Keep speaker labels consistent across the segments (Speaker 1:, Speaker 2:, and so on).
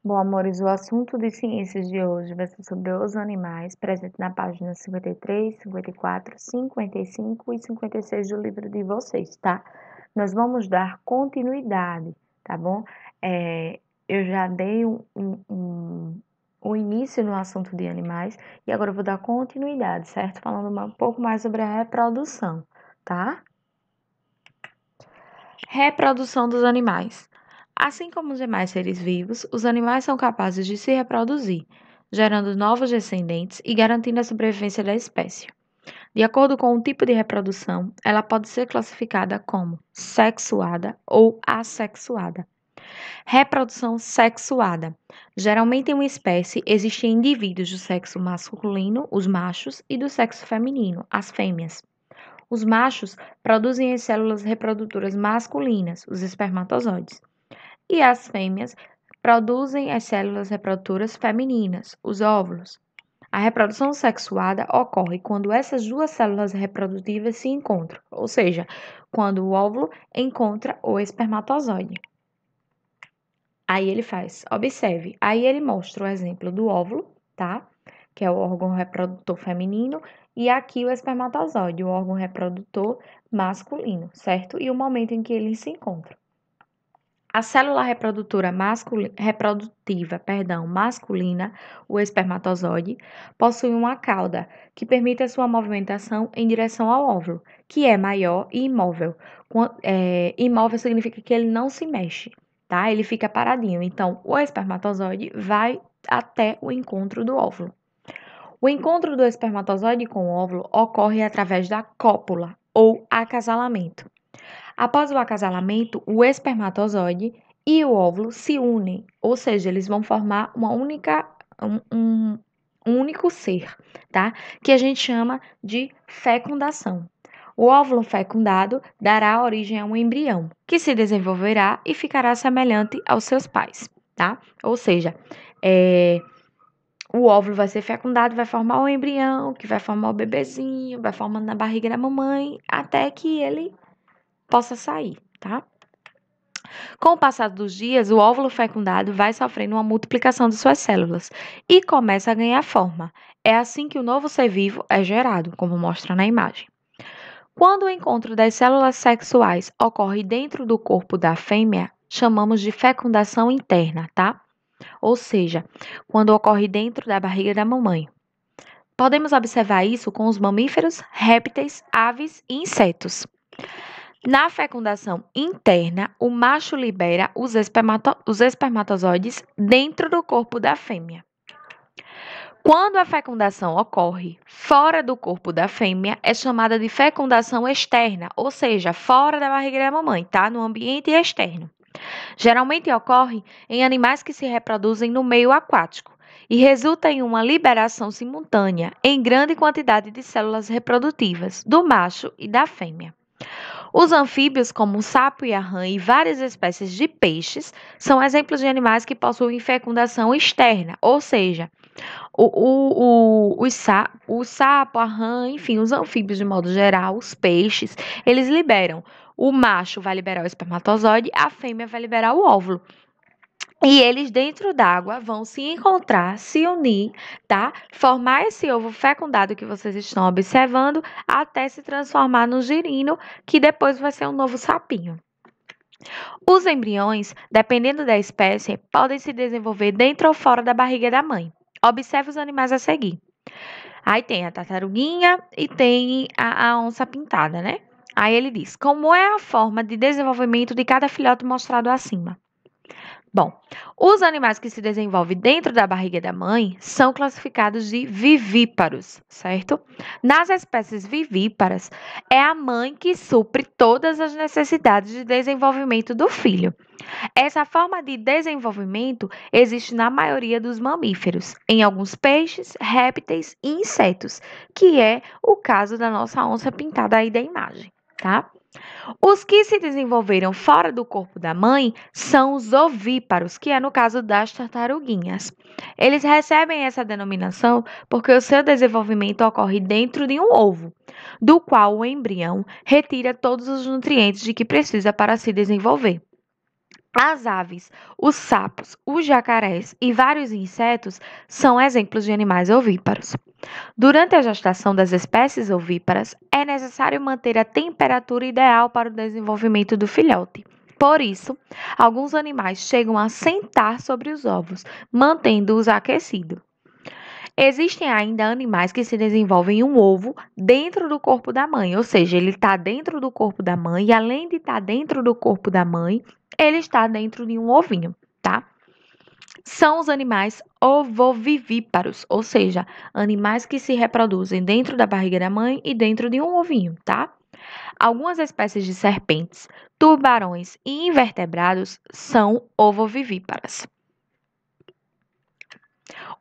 Speaker 1: Bom, amores, o assunto de ciências de hoje vai ser sobre os animais, presente na página 53, 54, 55 e 56 do livro de vocês, tá? Nós vamos dar continuidade, tá bom? Eu já dei um início no assunto de animais e agora eu vou dar continuidade, certo? Falando um pouco mais sobre a reprodução, tá? Reprodução dos animais. Assim como os demais seres vivos, os animais são capazes de se reproduzir, gerando novos descendentes e garantindo a sobrevivência da espécie. De acordo com o tipo de reprodução, ela pode ser classificada como sexuada ou assexuada. Reprodução sexuada. Geralmente em uma espécie existem indivíduos do sexo masculino, os machos, e do sexo feminino, as fêmeas. Os machos produzem as células reprodutoras masculinas, os espermatozoides, e as fêmeas produzem as células reprodutoras femininas, os óvulos. A reprodução sexuada ocorre quando essas duas células reprodutivas se encontram, ou seja, quando o óvulo encontra o espermatozoide. Aí ele faz, observe, aí ele mostra o exemplo do óvulo, tá? Que é o órgão reprodutor feminino, e aqui o espermatozoide, o órgão reprodutor masculino, certo? E o momento em que eles se encontram. A célula reprodutora masculina, o espermatozoide, possui uma cauda que permite a sua movimentação em direção ao óvulo, que é maior e imóvel. Imóvel significa que ele não se mexe, tá? Ele fica paradinho. Então, o espermatozoide vai até o encontro do óvulo. O encontro do espermatozoide com o óvulo ocorre através da cópula ou acasalamento. Após o acasalamento, o espermatozoide e o óvulo se unem, ou seja, eles vão formar um único ser, tá? Que a gente chama de fecundação. O óvulo fecundado dará origem a um embrião, que se desenvolverá e ficará semelhante aos seus pais, tá? Ou seja, o óvulo vai ser fecundado, vai formar o embrião, que vai formar o bebezinho, vai formando na barriga da mamãe, até que ele possa sair, tá? Com o passar dos dias, o óvulo fecundado vai sofrendo uma multiplicação de suas células e começa a ganhar forma. É assim que o novo ser vivo é gerado, como mostra na imagem. Quando o encontro das células sexuais ocorre dentro do corpo da fêmea, chamamos de fecundação interna, tá? Ou seja, quando ocorre dentro da barriga da mamãe. Podemos observar isso com os mamíferos, répteis, aves e insetos. Na fecundação interna, o macho libera os espermatozoides dentro do corpo da fêmea. Quando a fecundação ocorre fora do corpo da fêmea, é chamada de fecundação externa, ou seja, fora da barriga da mamãe, tá? No ambiente externo. Geralmente ocorre em animais que se reproduzem no meio aquático e resulta em uma liberação simultânea em grande quantidade de células reprodutivas do macho e da fêmea. Os anfíbios, como o sapo e a rã e várias espécies de peixes, são exemplos de animais que possuem fecundação externa, ou seja, o sapo, a rã, enfim, os anfíbios de modo geral, os peixes, eles liberam. O macho vai liberar o espermatozoide, a fêmea vai liberar o óvulo. E eles dentro d'água vão se encontrar, se unir, tá? Formar esse ovo fecundado que vocês estão observando até se transformar no girino, que depois vai ser um novo sapinho. Os embriões, dependendo da espécie, podem se desenvolver dentro ou fora da barriga da mãe. Observe os animais a seguir. Aí tem a tartaruguinha e tem a onça pintada, né? Aí ele diz: como é a forma de desenvolvimento de cada filhote mostrado acima? Bom, os animais que se desenvolvem dentro da barriga da mãe são classificados de vivíparos, certo? Nas espécies vivíparas, é a mãe que supre todas as necessidades de desenvolvimento do filho. Essa forma de desenvolvimento existe na maioria dos mamíferos, em alguns peixes, répteis e insetos, que é o caso da nossa onça pintada aí da imagem, tá? Os que se desenvolveram fora do corpo da mãe são os ovíparos, que é no caso das tartaruguinhas. Eles recebem essa denominação porque o seu desenvolvimento ocorre dentro de um ovo, do qual o embrião retira todos os nutrientes de que precisa para se desenvolver. As aves, os sapos, os jacarés e vários insetos são exemplos de animais ovíparos. Durante a gestação das espécies ovíparas, é necessário manter a temperatura ideal para o desenvolvimento do filhote. Por isso, alguns animais chegam a sentar sobre os ovos, mantendo-os aquecidos. Existem ainda animais que se desenvolvem um ovo dentro do corpo da mãe, ou seja, ele está dentro do corpo da mãe e além de estar dentro do corpo da mãe, ele está dentro de um ovinho, tá? São os animais ovovivíparos, ou seja, animais que se reproduzem dentro da barriga da mãe e dentro de um ovinho, tá? Algumas espécies de serpentes, tubarões e invertebrados são ovovivíparas.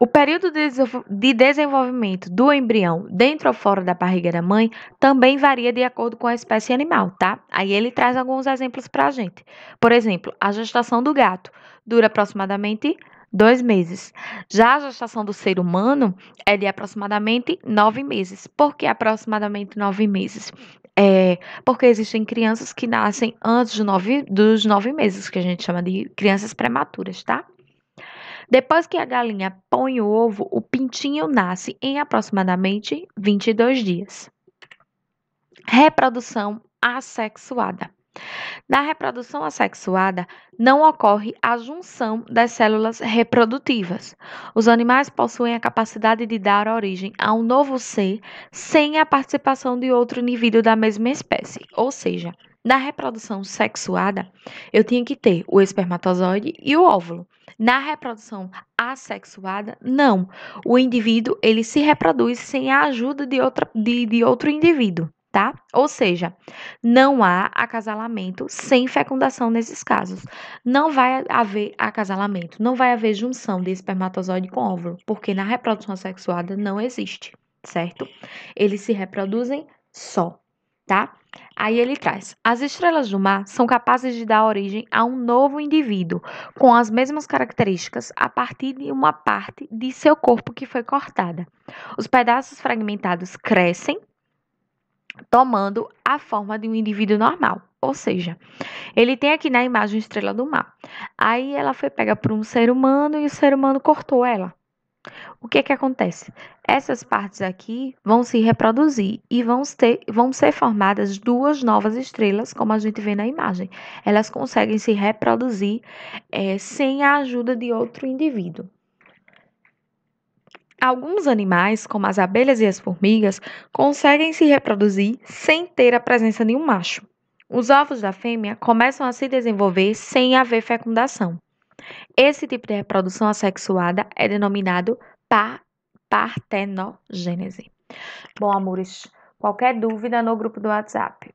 Speaker 1: O período de desenvolvimento do embrião dentro ou fora da barriga da mãe também varia de acordo com a espécie animal, tá? Aí ele traz alguns exemplos para a gente. Por exemplo, a gestação do gato dura aproximadamente 2 meses. Já a gestação do ser humano é de aproximadamente 9 meses. Por que aproximadamente 9 meses? Porque existem crianças que nascem antes dos 9 meses, que a gente chama de crianças prematuras, tá? Depois que a galinha põe o ovo, o pintinho nasce em aproximadamente 22 dias. Reprodução assexuada. Na reprodução assexuada, não ocorre a junção das células reprodutivas. Os animais possuem a capacidade de dar origem a um novo ser sem a participação de outro indivíduo da mesma espécie. Ou seja, na reprodução sexuada, eu tinha que ter o espermatozoide e o óvulo. Na reprodução assexuada, não. O indivíduo ele se reproduz sem a ajuda de outro indivíduo, tá? Ou seja, não há acasalamento sem fecundação nesses casos. Não vai haver acasalamento, não vai haver junção de espermatozoide com óvulo, porque na reprodução assexuada não existe, certo? Eles se reproduzem só, tá? Aí ele traz: as estrelas do mar são capazes de dar origem a um novo indivíduo com as mesmas características a partir de uma parte de seu corpo que foi cortada. Os pedaços fragmentados crescem tomando a forma de um indivíduo normal. Ou seja, ele tem aqui na imagem a estrela do mar. Aí ela foi pega por um ser humano e o ser humano cortou ela. O que que acontece? Essas partes aqui vão se reproduzir e vão ser formadas duas novas estrelas, como a gente vê na imagem. Elas conseguem se reproduzir sem a ajuda de outro indivíduo. Alguns animais, como as abelhas e as formigas, conseguem se reproduzir sem ter a presença de um macho. Os ovos da fêmea começam a se desenvolver sem haver fecundação. Esse tipo de reprodução assexuada é denominado partenogênese. Bom, amores, qualquer dúvida no grupo do WhatsApp.